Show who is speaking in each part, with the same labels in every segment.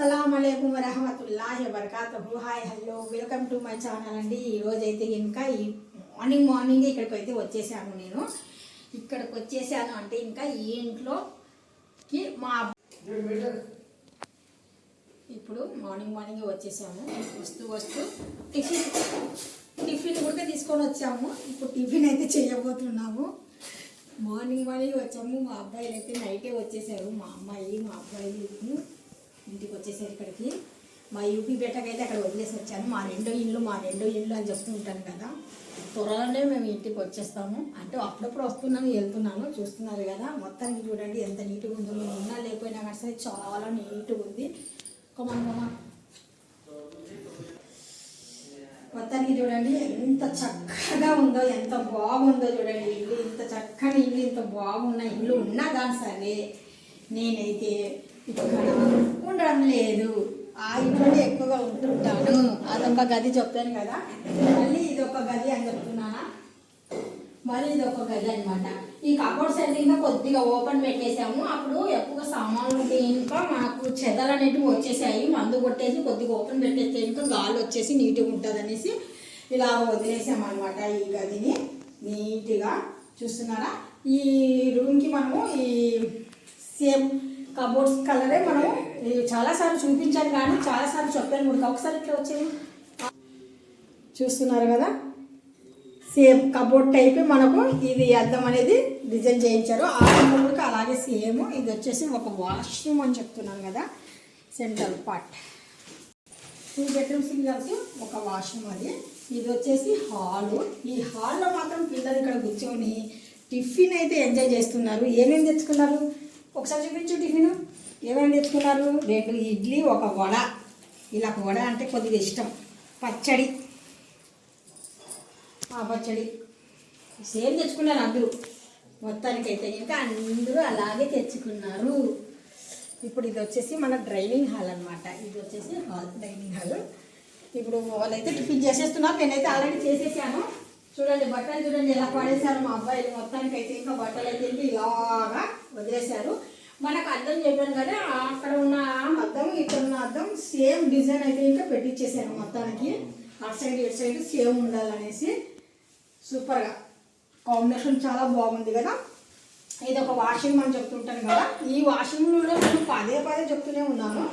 Speaker 1: అస్సలాముఅలైకుం వరహమతుల్లాహి వబరకాతుహు. Hi hello welcome to my channel అండి. ఈరోజు అయితే ఇంకా ఈ మార్నింగ్ ఇక్కడికి అయితే వచ్చేసాను. నేను ఇక్కడికి వచ్చేసాను అంటే ఇంకా ఈ ఇంట్లోకి ఇప్పుడు మార్నింగ్ వచ్చేసాము. వస్తూ టిఫిన్ కూడా తీసుకొని వచ్చాము. ఇప్పుడు టిఫిన్ అయితే చేయబోతున్నాము. మార్నింగ్ వచ్చాము. మా అబ్బాయిలు అయితే నైటే వచ్చేసారు. మా అమ్మాయి మా అబ్బాయిలు ఇంటికి వచ్చేసారు ఇక్కడికి. మా యూపీ బెట్టకైతే అక్కడ వదిలేసి వచ్చాను. మా రెండో ఇల్లు అని చెప్తూ ఉంటాను కదా. త్వరలోనే మేము ఇంటికి వచ్చేస్తాము. అంటే అప్పుడప్పుడు వస్తున్నాను వెళ్తున్నాను, చూస్తున్నారు కదా. మొత్తానికి చూడండి ఎంత నీట్గా ఉందో. మేము ఉన్నా లేకపోయినా కానీ సరే చాలా నీట్గా ఉంది. మొత్తానికి చూడండి ఎంత చక్కగా ఉందో, ఎంత బాగుందో చూడండి. ఇల్లు ఇంత చక్కని ఇల్లు, ఇంత బాగున్న ఇల్లు ఉన్నా కానీ సరే నేనైతే ఇక్కడ ఉండడం లేదు. ఆ ఇంట్లోనే ఎక్కువగా ఉంటుంటాను. అదొక గది చెప్పాను కదా, మళ్ళీ ఇదొక గది అని చెప్తున్నానా, మళ్ళీ ఇదొక గది అనమాట. ఈ కబోర్డ్స్ అయితే ఇంకా కొద్దిగా ఓపెన్ పెట్టేసాము. అప్పుడు ఎక్కువగా సామాన్లు ఇంకా మనకు చెదలు అనేటివి వచ్చేసాయి. మందు కొట్టేసి కొద్దిగా ఓపెన్ పెట్టేస్తే ఇంకా గాలి వచ్చేసి నీట్గా ఉంటుంది అనేసి ఇలా వదిలేసామన్నమాట. ఈ గదిని నీట్గా చూస్తున్నారా. ఈ రూమ్కి మనము ఈ సేమ్ కబోర్డ్స్ కలరే మనం చాలాసార్లు చూపించాను, కానీ చాలాసార్లు చెప్పాను కూడా. ఒకసారి ఇట్లా వచ్చేది చూస్తున్నారు కదా. సేమ్ కబోర్డ్ టైప్ మనకు ఇది అద్దం అనేది డిజైన్ చేయించారు. ఆ రూమ్ కూడా అలాగే సేమ్. ఇది వచ్చేసి ఒక వాష్రూమ్ అని చెప్తున్నాను కదా, సెంట్రల్ పార్ట్. 2 బెడ్రూమ్స్ కలిసి ఒక వాష్రూమ్ అది. ఇది వచ్చేసి హాలు. ఈ హాల్లో మాత్రం పిల్లలు ఇక్కడ కూర్చొని టిఫిన్ అయితే ఎంజాయ్ చేస్తున్నారు. ఏమేమి తెచ్చుకున్నారు ఒకసారి చూపించు. టిఫిన్ ఏమేమి తెచ్చుకున్నారు? 2 ఇడ్లీ, ఒక వడ. ఇలా వడ అంటే కొద్దిగా ఇష్టం. పచ్చడి సేమ్ తెచ్చుకున్నారు అందరూ. మొత్తానికైతే ఇంకా అందరూ అలాగే తెచ్చుకున్నారు. ఇప్పుడు ఇది వచ్చేసి మన డ్రైనింగ్ హాల్ అనమాట. ఇది వచ్చేసి డైనింగ్ హాల్. ఇప్పుడు వాళ్ళైతే టిఫిన్ చేసేస్తున్నారు. నేనైతే ఆల్రెడీ చేసేసాను. చూడండి బట్టలు చూడండి ఎలా పడేశారు మా అబ్బాయిలు. మొత్తానికైతే ఇంకా బట్టలు అయితే ఇలాగా వదిలేశారు. మనకు అద్దం చెప్పాను కదా, అక్కడ ఉన్న అద్దం ఇక్కడ ఉన్న అద్దం సేమ్ డిజైన్ అయితే ఇంకా పెట్టించేసాను. మొత్తానికి అటు సైడ్ ఇటు సైడ్ సేమ్ ఉండాలనేసి సూపర్గా కాంబినేషన్ చాలా బాగుంది కదా. ఇది ఒక వాషింగ్ అని చెప్తుంటాను కదా. ఈ వాషింగ్లో నేను పదే చెప్తూనే ఉన్నాను.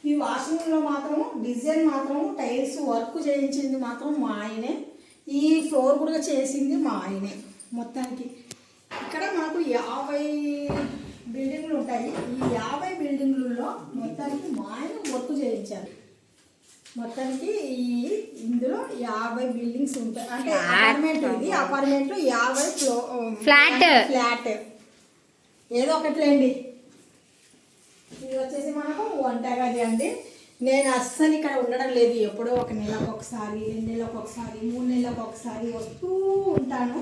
Speaker 1: ఈ వాషింగ్లో మాత్రము డిజైన్ మాత్రము టైల్స్ వర్క్ చేయించింది మాత్రం మా ఆయనే. ఈ ఫ్లోర్ కూడా చేసింది మా ఆయనే. మొత్తానికి ఇక్కడ మనకు 50 బిల్డింగ్లు ఉంటాయి. ఈ 50 బిల్డింగ్లలో మొత్తానికి మా ఆయన వర్క్ చేయించారు. మొత్తానికి ఇందులో 50 బిల్డింగ్స్ ఉంటాయి. అంటే అపార్ట్మెంట్, ఇది అపార్ట్మెంట్లో 50 ఫ్లాట్ ఏదో ఒకట్లేండి. ఇది వచ్చేసి మనకు వంటగది అండి. నేను అస్సలు ఇక్కడ ఉండడం లేదు. ఎప్పుడో 1 నెలకు ఒకసారి, 2 నెలలకు ఒకసారి, 3 నెలలకు ఒకసారి వస్తూ ఉంటాను.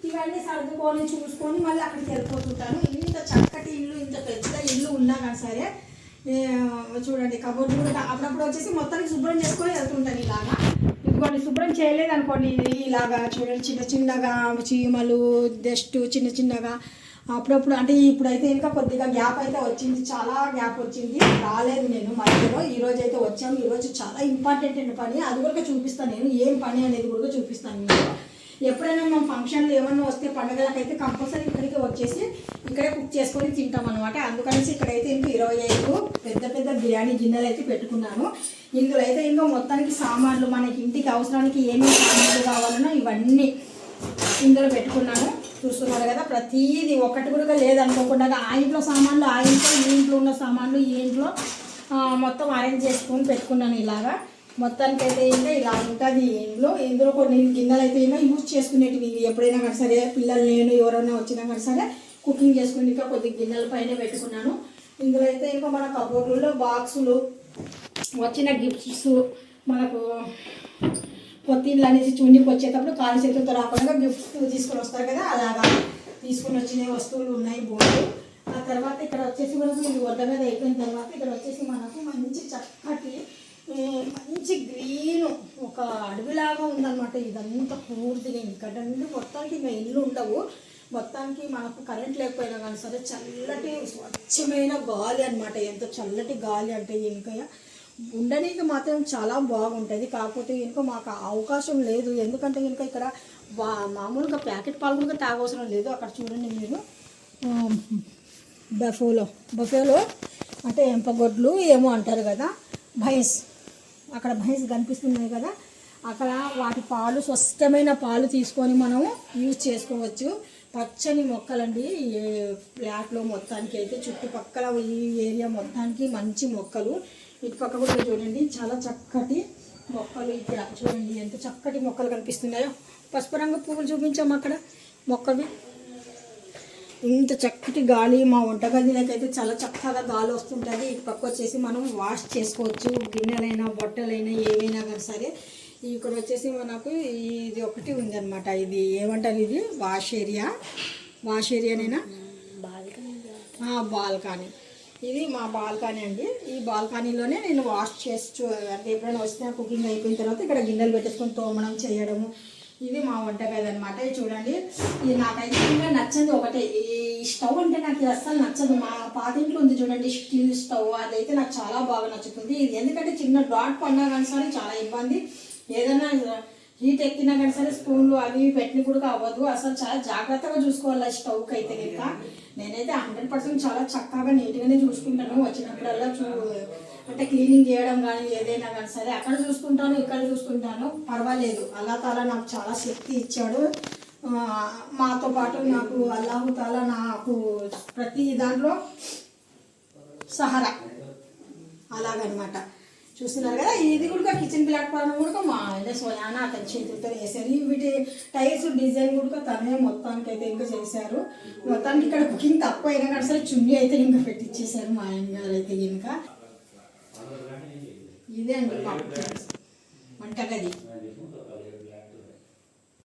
Speaker 1: ఇవన్నీ సర్దుకొని చూసుకొని మళ్ళీ అక్కడికి వెళ్ళిపోతుంటాను. ఇంత చక్కటి ఇల్లు, ఇంత పెద్ద ఇల్లు ఉన్నా కానీ సరే చూడండి కబోర్డ్ కూడా అప్పుడప్పుడు వచ్చేసి మొత్తానికి శుభ్రం చేసుకొని వెళ్తుంటాను. ఇలాగా ఇదిగోండి, శుభ్రం చేయలేదు అనుకోండి, ఇలాగా చూడండి చిన్నగా చీమలు, డస్ట్ చిన్నగా అప్పుడప్పుడు. అంటే ఇప్పుడైతే ఇంకా కొద్దిగా గ్యాప్ అయితే వచ్చింది, చాలా గ్యాప్ వచ్చింది. రాలేదు నేను మధ్యలో. ఈరోజు అయితే వచ్చాము. ఈరోజు చాలా ఇంపార్టెంట్ అయిన పని, అది కూడా చూపిస్తాను నేను. ఏం పని అనేది కూడా చూపిస్తాను మీకు. ఎప్పుడైనా మేము ఫంక్షన్లు ఏమన్నా వస్తే పండుగలకైతే కంపల్సరీ ఇక్కడికి వచ్చేసి ఇక్కడే కుక్ చేసుకొని తింటాం అనమాట. అందుకనేసి ఇక్కడైతే ఇంకా 25 పెద్ద బిర్యానీ గిన్నెలు అయితే పెట్టుకున్నాను. ఇందులో అయితే ఇంకా మొత్తానికి సామాన్లు, మనకి ఇంటికి అవసరానికి ఏమేమి సామాన్లు కావాలనో ఇవన్నీ ఇందులో పెట్టుకున్నాను. చూస్తున్నారు కదా, ప్రతిదీ ఒకటి కూడా లేదనుకోకుండా ఆ ఇంట్లో సామాన్లు ఆ ఇంట్లో, ఈ ఇంట్లో ఉన్న సామాన్లు ఈ ఇంట్లో మొత్తం అరేంజ్ చేసుకొని పెట్టుకున్నాను ఇలాగా. మొత్తానికి అయితే ఇంకా ఇలా ఉంటుంది ఇందులో కొన్ని గిన్నెలు అయితే ఇంకా యూజ్ చేసుకునేటివి. ఇవి ఎప్పుడైనా కానీ సరే పిల్లలు నేను ఎవరైనా వచ్చినా కానీ సరే కుకింగ్ చేసుకుని ఇంకా కొద్ది గిన్నెల పైన పెట్టుకున్నాను. ఇందులో అయితే ఇంకా మన కబోర్డులో బాక్సులు, వచ్చిన గిఫ్ట్స్, మనకు కొత్త ఇల్లు అనేసి చూనికి వచ్చేటప్పుడు కాలు చేతులతో రాకుండా గిఫ్ట్స్ తీసుకొని వస్తారు కదా, అలాగా తీసుకొని వచ్చిన వస్తువులు ఉన్నాయి బోర్డు. ఆ తర్వాత ఇక్కడ వచ్చేసి మనకు ఇది వద్ద మీద అయిపోయిన తర్వాత ఇక్కడ వచ్చేసి మనకు మంచి చక్కటి మంచి గ్రీన్ ఒక అడవిలాగా ఉందన్నమాట. ఇదంతా పూర్తిగా ఇక్కడ మొత్తానికి ఇంకా ఇల్లు ఉండవు. మొత్తానికి మనకు కరెంట్ లేకపోయినా కానీ సరే చల్లటి స్వచ్ఛమైన గాలి అనమాట. ఎంత చల్లటి గాలి అంటే ఇంకా ఉండడానికి మాత్రం చాలా బాగుంటుంది. కాకపోతే ఇంకా మాకు అవకాశం లేదు, ఎందుకంటే ఇంకా ఇక్కడ మామూలుగా ప్యాకెట్ పాలు కూడా తాగవసరం లేదు. అక్కడ చూడండి మీరు బఫేలో అంటే ఎంపగొడ్లు ఏమో అంటారు కదా, భైన్స్, అక్కడ భైన్స్ కనిపిస్తున్నాయి కదా, అక్కడ వాటి పాలు స్వచ్ఛమైన పాలు తీసుకొని మనం యూజ్ చేసుకోవచ్చు. పచ్చని మొక్కలండి ఈ ఫ్లాట్లో మొత్తానికి అయితే, చుట్టుపక్కల ఈ ఏరియా మొత్తానికి మంచి మొక్కలు. ఇటు పక్క కూడా చూడండి చాలా చక్కటి మొక్కలు. ఇక్కడ చూడండి ఎంత చక్కటి మొక్కలు కనిపిస్తున్నాయో. పసుపు రంగు పువ్వులు చూపించాము అక్కడ మొక్కలు. ఇంత చక్కటి గాలి మా వంటగదిలోకైతే చాలా చక్కగా గాలి వస్తుంటుంది. ఇటు పక్క వచ్చేసి మనం వాష్ చేసుకోవచ్చు, గిన్నెలైనా బట్టలైనా ఏవైనా కానీ సరే. ఇక్కడ వచ్చేసి మనకు ఇది ఒకటి ఉందన్నమాట. ఇది ఏమంటారు, ఇది వాష్ ఏరియానేనా, బాల్కనీ. ఇది మా బాల్కనీ అండి. ఈ బాల్కనీలోనే నేను వాష్ చేస్తూ అంటే ఎప్పుడైనా వస్తే కుకింగ్ అయిపోయిన తర్వాత ఇక్కడ గిన్నెలు పెట్టేసుకొని తోమడం చేయడము. ఇది మా వంటగది అనమాట. ఇది చూడండి, ఇది నాకైతే నచ్చదు ఒకటే, ఈ స్టవ్ అంటే నాకు అస్సలు నచ్చదు. మా పాతింట్లో ఉంది చూడండి స్టీల్ స్టవ్, అదైతే నాకు చాలా బాగా నచ్చుతుంది. ఇది ఎందుకంటే చిన్న డాట్ పడినా కానీ సరే చాలా ఇబ్బంది, ఏదైనా హీట్ ఎక్కినా కానీ సరే స్పూన్లు అవి పెట్టిన కూడా అవ్వదు. అసలు చాలా జాగ్రత్తగా చూసుకోవాలి స్టవ్కి అయితే కనుక. నేనైతే 100% చాలా చక్కగా నీట్గానే చూసుకుంటాను. వచ్చినప్పుడల్లా అంటే క్లీనింగ్ చేయడం కానీ ఏదైనా కానీ సరే అక్కడ చూసుకుంటాను, ఇక్కడ చూసుకుంటాను, పర్వాలేదు. అల్లా తాలా నాకు చాలా శక్తి ఇచ్చాడు. మాతో పాటు నాకు అల్లాహు తాలా నాకు ప్రతి దాంట్లో సహారా అలాగనమాట. చూస్తున్నారు కదా, ఇది కూడా కిచెన్ ప్లాట్ఫామ్ కూడా మా ఆయన సోయాన అతని చేతులతో వేసారు. వీటి టైల్స్ డిజైన్ కూడా తనే మొత్తానికి అయితే ఇంకా చేశారు. మొత్తానికి ఇక్కడ కుకింగ్ తక్కువ అయినా కానీ సరే చున్నీ అయితే ఇంకా పెట్టించేశారు మా ఆయన గారు అయితే ఇంకా. ఇదే అండి వంటగది.